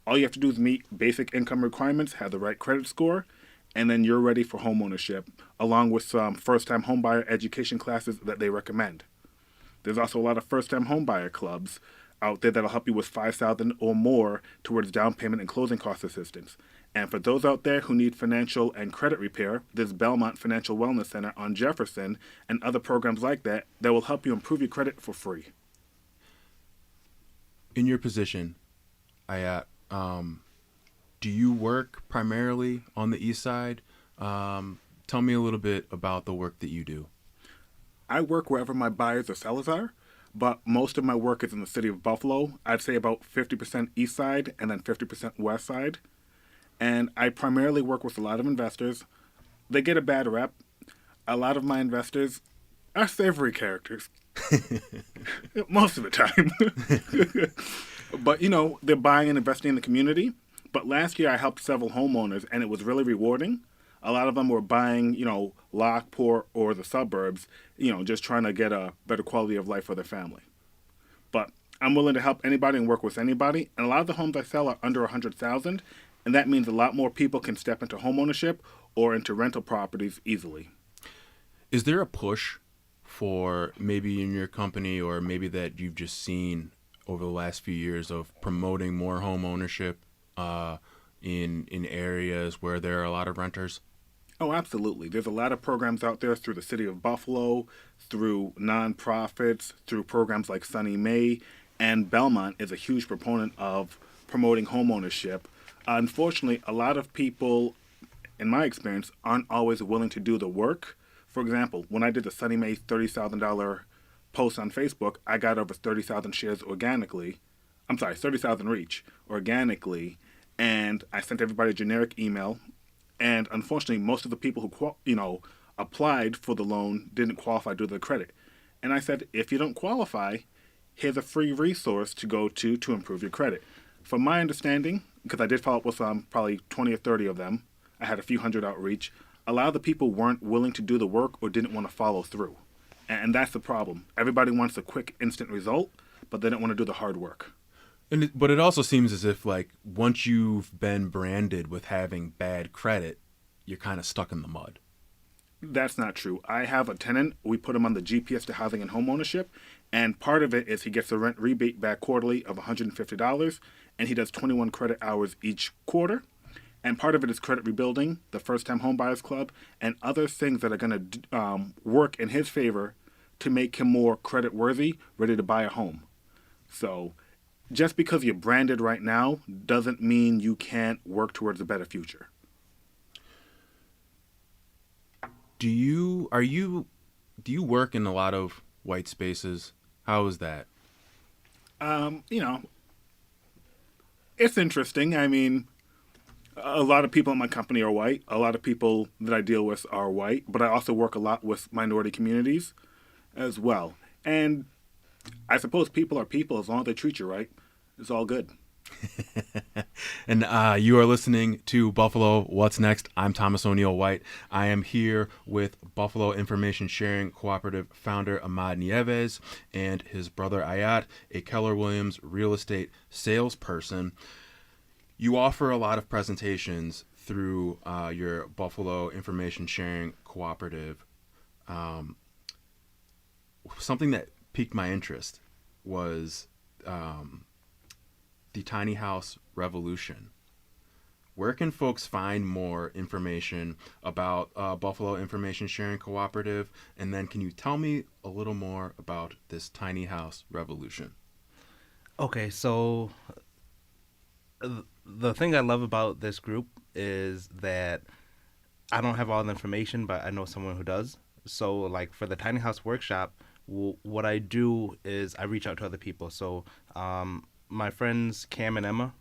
All you have to do is meet basic income requirements, have the right credit score, and then you're ready for home ownership, along with some first-time homebuyer education classes that they recommend. There's also a lot of first-time homebuyer clubs out there that'll help you with $5,000 or more towards down payment and closing cost assistance. And for those out there who need financial and credit repair, there's Belmont Financial Wellness Center on Jefferson and other programs like that will help you improve your credit for free. In your position, do you work primarily on the east side? Tell me a little bit about the work that you do. I work wherever my buyers or sellers are, but most of my work is in the city of Buffalo. I'd say about 50% east side and then 50% west side. And I primarily work with a lot of investors. They get a bad rep. A lot of my investors are savory characters. Most of the time. But, they're buying and investing in the community. But last year I helped several homeowners, and it was really rewarding. A lot of them were buying, Lockport or the suburbs, just trying to get a better quality of life for their family. But I'm willing to help anybody and work with anybody. And a lot of the homes I sell are under $100,000, and that means a lot more people can step into homeownership or into rental properties easily. Is there a push for maybe in your company or maybe that you've just seen over the last few years of promoting more home ownership in areas where there are a lot of renters? Oh, absolutely. There's a lot of programs out there through the city of Buffalo, through nonprofits, through programs like Sunny May, and Belmont is a huge proponent of promoting homeownership. Unfortunately, a lot of people, in my experience, aren't always willing to do the work. For example, when I did the Sunny May $30,000 post on Facebook, I got over 30,000 shares organically. I'm sorry, 30,000 reach organically, and I sent everybody a generic email. And unfortunately, most of the people who applied for the loan didn't qualify due to the credit. And I said, if you don't qualify, here's a free resource to go to improve your credit. From my understanding, because I did follow up with probably 20 or 30 of them, I had a few hundred outreach. A lot of the people weren't willing to do the work or didn't want to follow through. And that's the problem. Everybody wants a quick, instant result, but they don't want to do the hard work. But it also seems as if, like, once you've been branded with having bad credit, you're kind of stuck in the mud. That's not true. I have a tenant. We put him on the GPS to housing and homeownership, and part of it is he gets a rent rebate back quarterly of $150, and he does 21 credit hours each quarter. And part of it is credit rebuilding, the first-time home buyers club, and other things that are going to work in his favor to make him more credit worthy, ready to buy a home. So just because you're branded right now doesn't mean you can't work towards a better future. Do you work in a lot of white spaces? How is that? It's interesting. I mean, a lot of people in my company are white. A lot of people that I deal with are white, but I also work a lot with minority communities as well. And I suppose people are people as long as they treat you right. It's all good. And you are listening to Buffalo What's Next. I'm Thomas O'Neill White. I am here with Buffalo Information Sharing Cooperative founder Ahmad Nieves and his brother Ayat, a Keller Williams real estate salesperson. You offer a lot of presentations through your Buffalo Information Sharing Cooperative. Something that piqued my interest was the tiny house revolution. Where can folks find more information about Buffalo Information Sharing Cooperative? And then can you tell me a little more about this tiny house revolution? Okay, so the thing I love about this group is that I don't have all the information, but I know someone who does. So like for the tiny house workshop, what I do is I reach out to other people. So my friends Cam and Emma,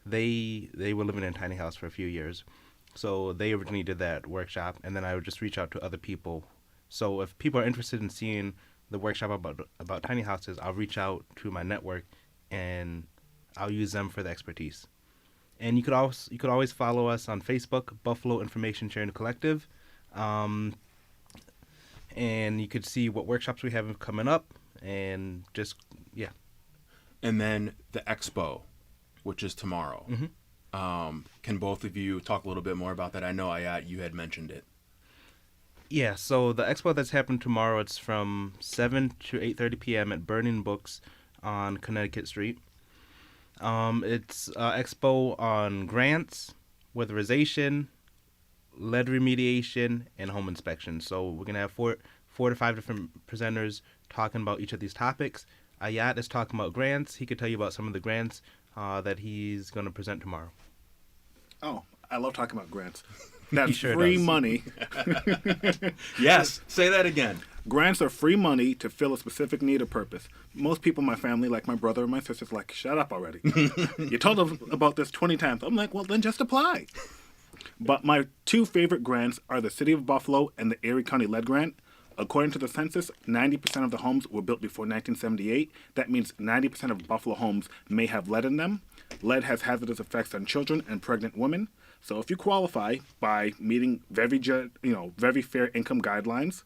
they were living in a tiny house for a few years. So they originally did that workshop, and then I would just reach out to other people. So if people are interested in seeing the workshop about tiny houses, I'll reach out to my network, and I'll use them for the expertise. And you could always follow us on Facebook, Buffalo Information Sharing Collective, and you could see what workshops we have coming up, and just yeah. And then the expo, which is tomorrow. Mm-hmm. Can both of you talk a little bit more about that? I know Ayat, you had mentioned it. Yeah, so the expo that's happening tomorrow, it's from 7 to 8:30 p.m. at Burning Books on Connecticut Street. It's an expo on grants, weatherization, lead remediation, and home inspection. So we're going to have four to five different presenters talking about each of these topics. Ayat is talking about grants. He could tell you about some of the grants that he's going to present tomorrow. Oh, I love talking about grants. That's sure free does. money. Yes, say that again. Grants are free money to fill a specific need or purpose. Most people in my family, like my brother and my sisters, like, shut up already. You told them about this 20 times. I'm like, well, then just apply. But my two favorite grants are the City of Buffalo and the Erie County Lead Grant. According to the census, 90% of the homes were built before 1978. That means 90% of Buffalo homes may have lead in them. Lead has hazardous effects on children and pregnant women. So if you qualify by meeting very fair income guidelines,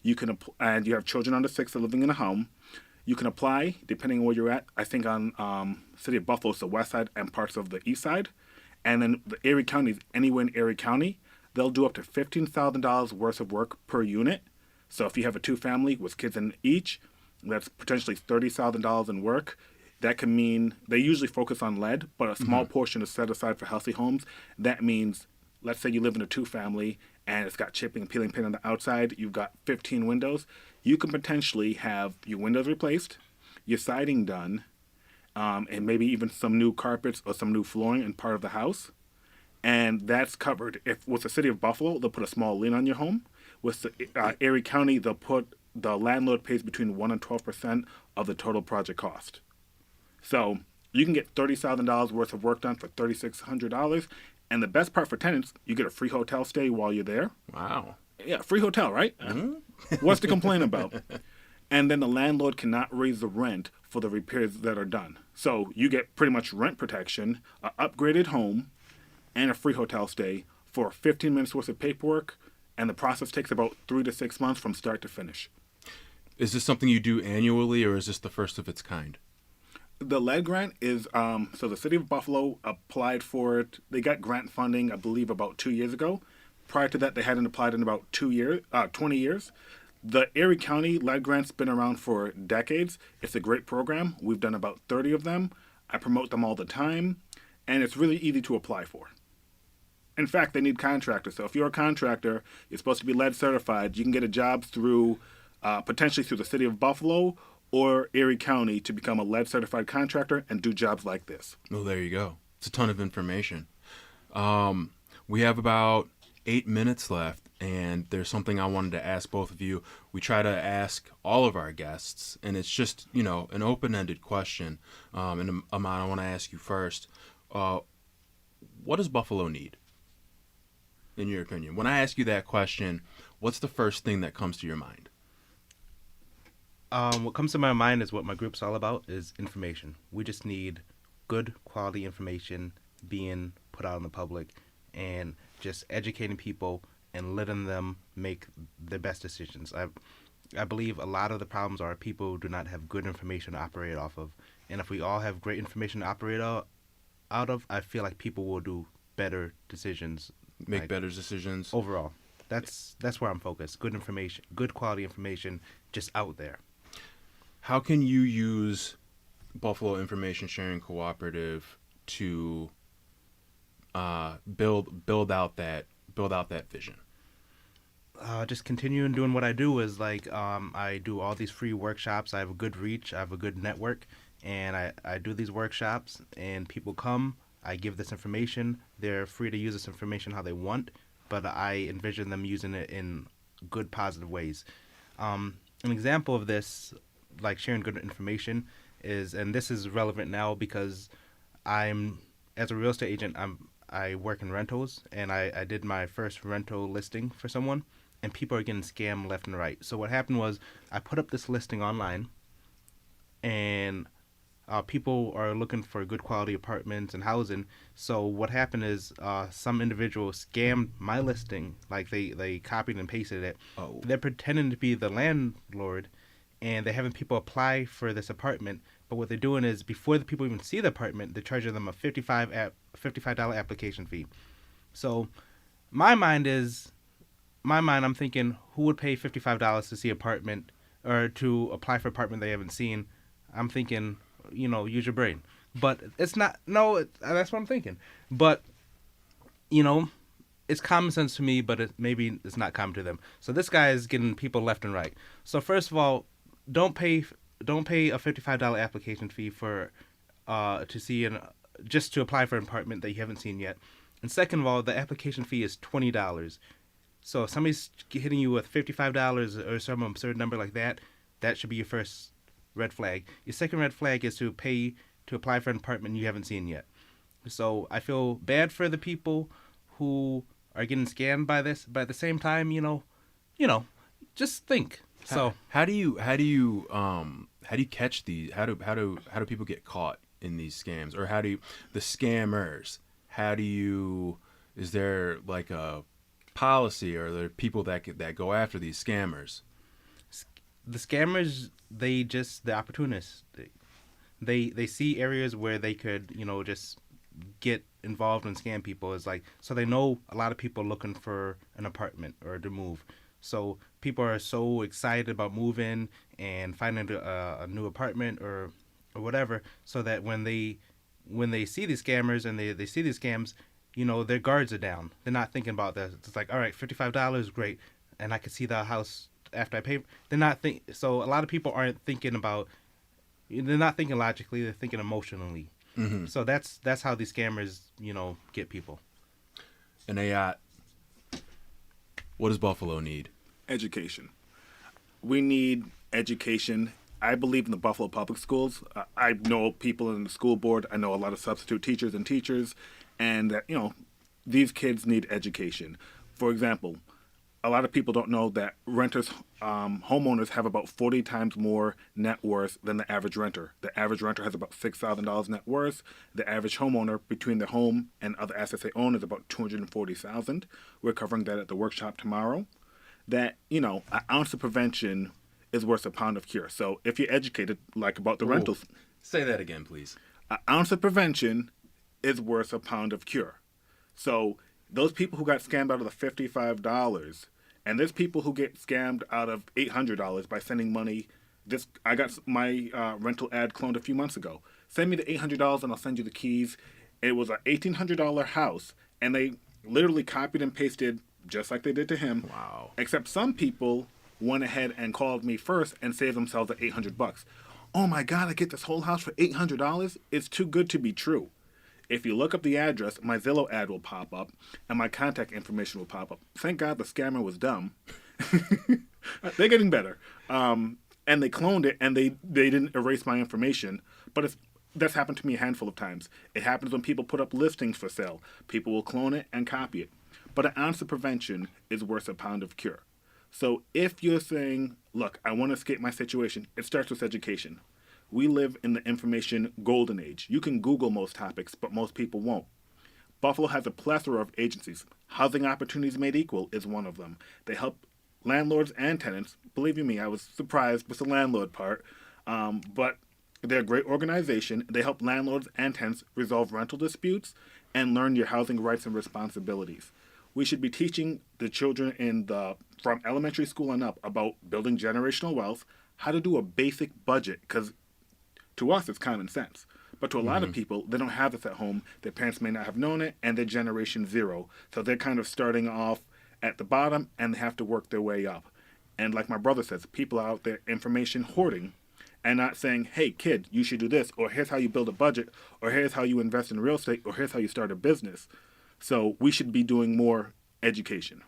you can and you have children under 6 that are living in a home, you can apply depending on where you're at. I think on City of Buffalo, it's the west side and parts of the east side. And then the Erie County, anywhere in Erie County, they'll do up to $15,000 worth of work per unit. So if you have a 2-family with kids in each, that's potentially $30,000 in work. That can mean they usually focus on lead, but a small portion is set aside for healthy homes. That means, let's say you live in a 2-family and it's got chipping and peeling paint on the outside, you've got 15 windows, you can potentially have your windows replaced, your siding done, and maybe even some new carpets or some new flooring in part of the house. And that's covered. If with the city of Buffalo, they'll put a small lien on your home. With the Erie County, the landlord pays between 1% and 12% of the total project cost. So you can get $30,000 worth of work done for $3,600. And the best part for tenants, you get a free hotel stay while you're there. Wow. Yeah, free hotel, right? What's to complain about? And then the landlord cannot raise the rent for the repairs that are done. So you get pretty much rent protection, an upgraded home, and a free hotel stay for 15 minutes worth of paperwork, and the process takes about 3 to 6 months from start to finish. Is this something you do annually, or is this the first of its kind? The lead grant is, so the city of Buffalo applied for it. They got grant funding, I believe, about 2 years ago. Prior to that, they hadn't applied in about 20 years. The Erie County lead grant's been around for decades. It's a great program. We've done about 30 of them. I promote them all the time, and it's really easy to apply for. In fact, they need contractors. So if you're a contractor, you're supposed to be lead certified. You can get a job through, potentially through the city of Buffalo or Erie County to become a lead certified contractor and do jobs like this. Well, there you go. It's a ton of information. We have about 8 minutes left, and there's something I wanted to ask both of you. We try to ask all of our guests, and it's just, an open-ended question. And Ahmad, I want to ask you first. What does Buffalo need, in your opinion? When I ask you that question, what's the first thing that comes to your mind? What comes to my mind is what my group's all about, is information. We just need good quality information being put out in the public and just educating people and letting them make the best decisions. I believe a lot of the problems are people who do not have good information to operate off of. And if we all have great information to operate out of, I feel like people will do better decisions. Make better decisions? Overall. That's where I'm focused. Good information, good quality information just out there. How can you use Buffalo Information Sharing Cooperative to build out that vision? Just continuing doing what I do is I do all these free workshops. I have a good reach. I have a good network, and I do these workshops, and people come. I give this information. They're free to use this information how they want, but I envision them using it in good, positive ways. An example of this, like sharing good information, is, and this is relevant now because as a real estate agent, I work in rentals, and I did my first rental listing for someone, and people are getting scammed left and right. So what happened was I put up this listing online, and people are looking for good quality apartments and housing. So what happened is some individual scammed my listing, like they copied and pasted it. Oh. They're pretending to be the landlord, and they're having people apply for this apartment. But what they're doing is, before the people even see the apartment, they're charging them a $55 application fee. So my mind, I'm thinking, who would pay $55 to see an apartment or to apply for an apartment they haven't seen? I'm thinking, use your brain. But it's not, that's what I'm thinking. But, it's common sense to me, but maybe it's not common to them. So this guy is getting people left and right. So first of all, don't pay a $55 application fee for to see just to apply for an apartment that you haven't seen yet. And second of all, the application fee is $20. So if somebody's hitting you with $55 or some absurd number like that, that should be your first red flag. Your second red flag is to pay to apply for an apartment you haven't seen yet. So I feel bad for the people who are getting scammed by this, but at the same time, just think. So how do you catch these? How do people get caught in these scams, or the scammers? Is there like a policy, or are there people that go after these scammers? The scammers, the opportunists, they see areas where they could, just get involved and scam people. So they know a lot of people looking for an apartment or to move. So people are so excited about moving and finding a new apartment or whatever, so that when they see these scammers and they see these scams, their guards are down. They're not thinking about that. It's like, all right, $55, great, and I can see the house after I pay. They're not so a lot of people aren't thinking about. They're not thinking logically. They're thinking emotionally. Mm-hmm. So that's how these scammers, get people. And what does Buffalo need? Education. We need education. I believe in the Buffalo public schools. I know people in the school board. I know a lot of substitute teachers and that, these kids need education. For example, a lot of people don't know that homeowners have about 40 times more net worth than the average renter. The average renter has about $6,000 net worth. The average homeowner, between their home and other assets they own, is about $240,000. We're covering that at the workshop tomorrow. That, an ounce of prevention is worth a pound of cure. So if you're educated, like about the rentals. Say that again, please. An ounce of prevention is worth a pound of cure. So those people who got scammed out of the $55, and there's people who get scammed out of $800 by sending money. I got my rental ad cloned a few months ago. Send me the $800 and I'll send you the keys. It was an $1,800 house, and they literally copied and pasted just like they did to him. Wow. Except some people went ahead and called me first and saved themselves the $800. Oh my God, I get this whole house for $800? It's too good to be true. If you look up the address, my Zillow ad will pop up, and my contact information will pop up. Thank God the scammer was dumb. They're getting better. And they cloned it, and they didn't erase my information. But that's happened to me a handful of times. It happens when people put up listings for sale. People will clone it and copy it. But an ounce of prevention is worth a pound of cure. So if you're saying, look, I want to escape my situation, it starts with education. We live in the information golden age. You can Google most topics, but most people won't. Buffalo has a plethora of agencies. Housing Opportunities Made Equal is one of them. They help landlords and tenants. Believe you me, I was surprised with the landlord part. But they're a great organization. They help landlords and tenants resolve rental disputes and learn your housing rights and responsibilities. We should be teaching the children from elementary school on up about building generational wealth, how to do a basic budget, because to us, it's common sense. But to a lot of people, they don't have this at home. Their parents may not have known it, and they're generation zero. So they're kind of starting off at the bottom, and they have to work their way up. And like my brother says, people are out there information hoarding and not saying, hey, kid, you should do this, or here's how you build a budget, or here's how you invest in real estate, or here's how you start a business. So we should be doing more education.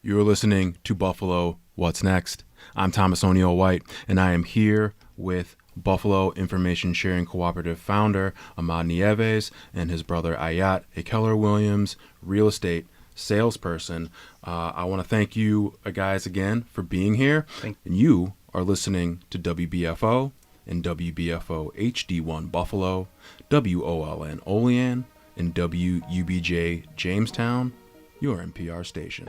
You're listening to Buffalo What's Next. I'm Thomas O'Neill White, and I am here with Buffalo Information Sharing Cooperative founder Ahmad Nieves and his brother Ayat, a Keller Williams real estate salesperson. I want to thank you guys again for being here. And you are listening to WBFO and WBFO HD1 Buffalo, WOLN Olean, and WUBJ Jamestown, your NPR station.